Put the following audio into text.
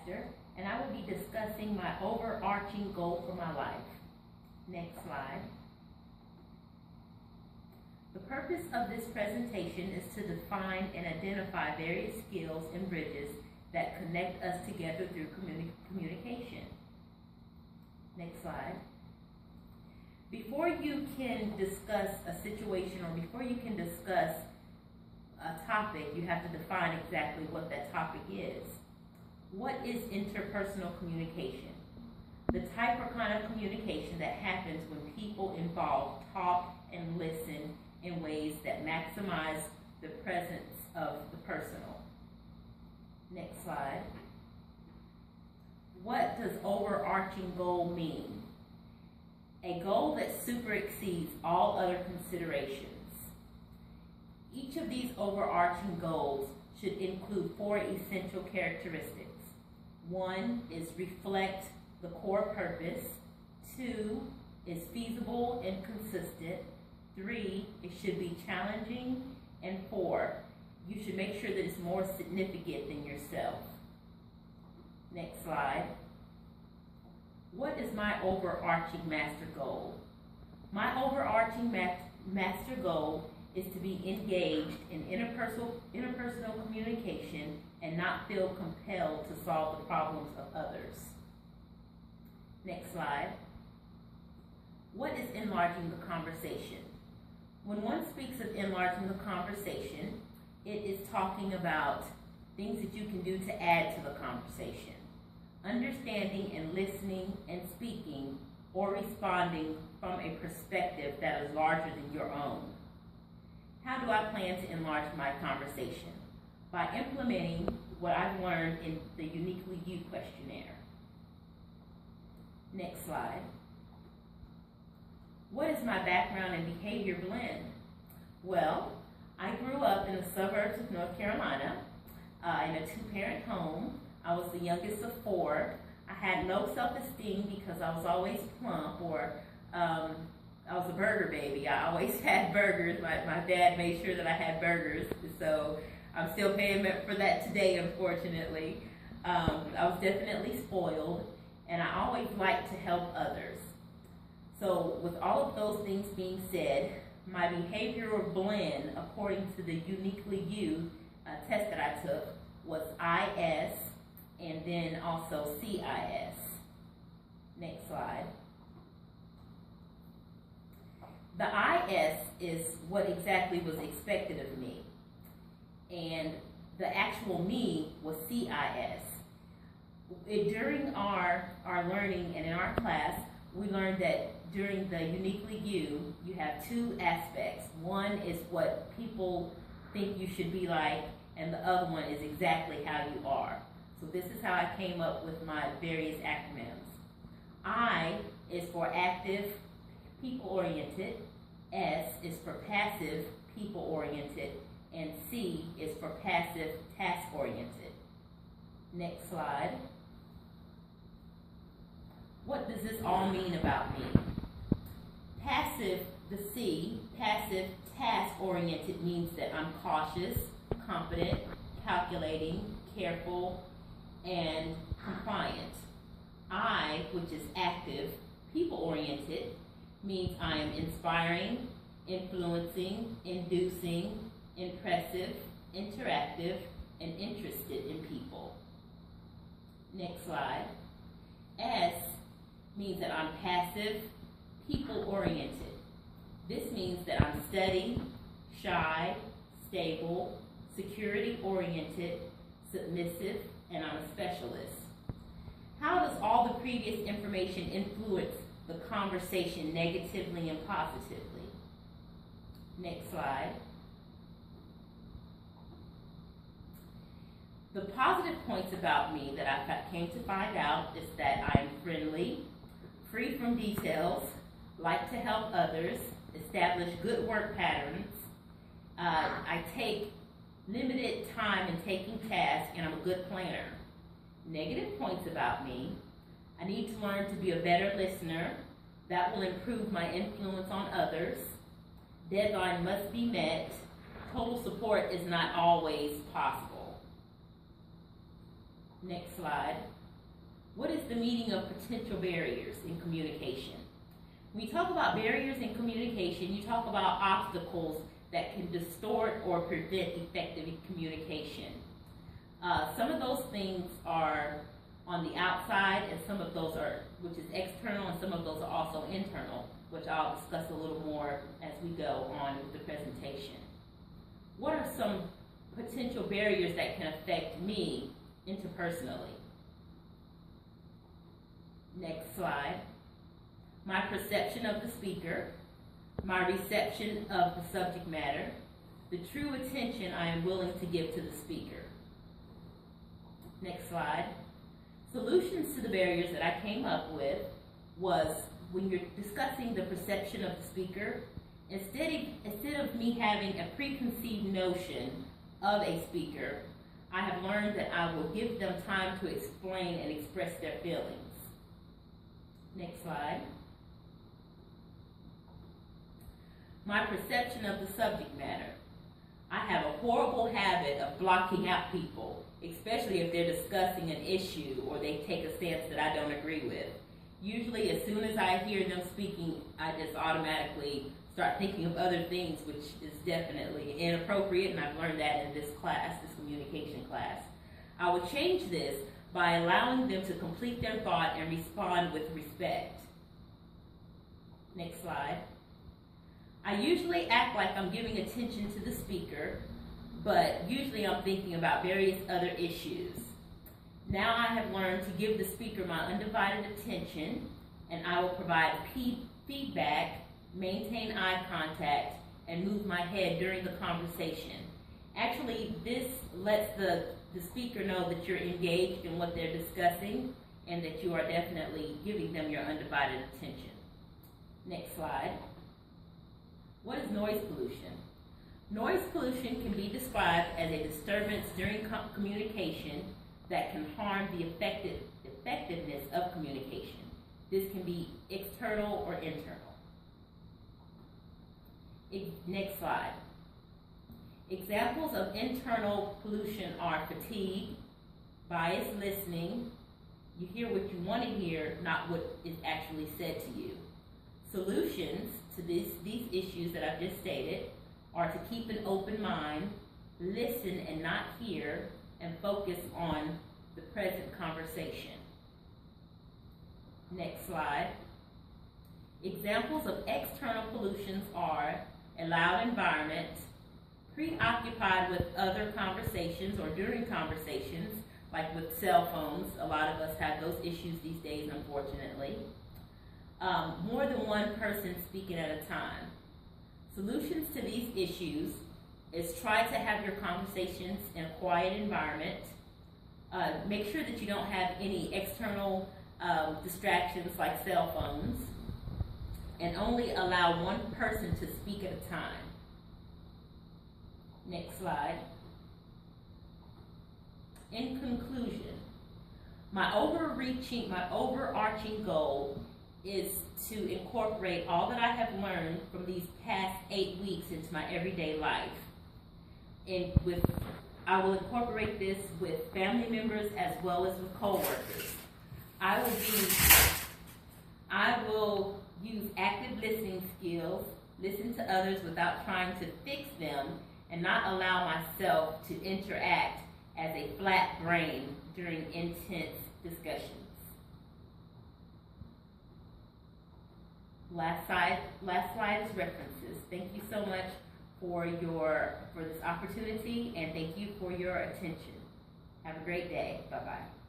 pastor, and I will be discussing my overarching goal for my life. Next slide. The purpose of this presentation is to define and identify various skills and bridges that connect us together through communication. Next slide. Before you can discuss a situation or before you can discuss a topic, you have to define exactly what that topic is. What is interpersonal communication? The type or kind of communication that happens when people involved talk and listen in ways that maximize the presence of the personal. Next slide. What does overarching goal mean? A goal that super exceeds all other considerations. Each of these overarching goals should include 4 essential characteristics. 1 is reflect the core purpose. 2 is feasible and consistent. 3, it should be challenging. And 4, you should make sure that it's more significant than yourself. Next slide. What is my overarching master goal? My overarching master goal is to be engaged in interpersonal communication and not feel compelled to solve the problems of others. Next slide. What is enlarging the conversation? When one speaks of enlarging the conversation, it is talking about things that you can do to add to the conversation. Understanding and listening and speaking or responding from a perspective that is larger than your own. How do I plan to enlarge my conversation? By implementing what I've learned in the Uniquely You questionnaire. Next slide. What is my background and behavior blend? Well, I grew up in the suburbs of North Carolina in a 2-parent home. I was the youngest of 4. I had no self-esteem because I was always plump, or I was a burger baby. I always had burgers. My dad made sure that I had burgers, so I'm still paying for that today, unfortunately. I was definitely spoiled, and I always liked to help others. So with all of those things being said, my behavioral blend, according to the Uniquely You test that I took, was IS and then also CIS. Next slide. The IS is what exactly was expected of me, and the actual me was CIS. During our learning and in our class, we learned that during the Uniquely You, you have 2 aspects. One is what people think you should be like, and the other one is exactly how you are. So this is how I came up with my various acronyms. I is for active, people-oriented. S is for passive, people-oriented. And C is for passive, task-oriented. Next slide. What does this all mean about me? Passive, the C, passive, task-oriented means that I'm cautious, confident, calculating, careful, and compliant. I, which is active, people-oriented, means I am inspiring, influencing, inducing, impressive, interactive, and interested in people. Next slide. S means that I'm passive, people-oriented. This means that I'm steady, shy, stable, security-oriented, submissive, and I'm a specialist. How does all the previous information influence the conversation negatively and positively? Next slide. The positive points about me that I came to find out is that I'm friendly, free from details, like to help others, establish good work patterns. I take limited time in taking tasks, and I'm a good planner. Negative points about me: I need to learn to be a better listener. That will improve my influence on others. Deadline must be met. Total support is not always possible. Next slide. What is the meaning of potential barriers in communication? When you talk about barriers in communication, you talk about obstacles that can distort or prevent effective communication. Some of those things are on the outside, and some of those are, which is external, and some of those are also internal, which I'll discuss a little more as we go on with the presentation. What are some potential barriers that can affect me interpersonally? Next slide. My perception of the speaker, my reception of the subject matter, the true attention I am willing to give to the speaker. Next slide. Solutions to the barriers that I came up with was, when you're discussing the perception of the speaker, instead of me having a preconceived notion of a speaker, I have learned that I will give them time to explain and express their feelings. Next slide. My perception of the subject matter. I have a horrible habit of blocking out people, especially if they're discussing an issue or they take a stance that I don't agree with. Usually, as soon as I hear them speaking, I just automatically start thinking of other things, which is definitely inappropriate, and I've learned that in this class, this communication class. I will change this by allowing them to complete their thought and respond with respect. Next slide. I usually act like I'm giving attention to the speaker, but usually I'm thinking about various other issues. Now I have learned to give the speaker my undivided attention, and I will provide feedback, maintain eye contact, and move my head during the conversation. Actually, this lets the speaker know that you're engaged in what they're discussing and that you are definitely giving them your undivided attention. Next slide. What is noise pollution? Noise pollution can be described as a disturbance during communication that can harm the effectiveness of communication. This can be external or internal. Next slide. Examples of internal pollution are fatigue, biased listening. You hear what you want to hear, not what is actually said to you. Solutions to these issues that I've just stated are to keep an open mind, listen and not hear, and focus on the present conversation. Next slide. Examples of external pollutions are a loud environment, preoccupied with other conversations or during conversations, like with cell phones. A lot of us have those issues these days, unfortunately. More than one person speaking at a time. Solutions to these issues is try to have your conversations in a quiet environment. Make sure that you don't have any external distractions like cell phones, and only allow one person to speak at a time. Next slide. In conclusion, my overarching goal is to incorporate all that I have learned from these past 8 weeks into my everyday life. I will incorporate this with family members as well as with coworkers. I will use active listening skills, listen to others without trying to fix them, and not allow myself to interact as a flat brain during intense discussions. Last slide is references. Thank you so much for this opportunity, and thank you for your attention. Have a great day. Bye-bye.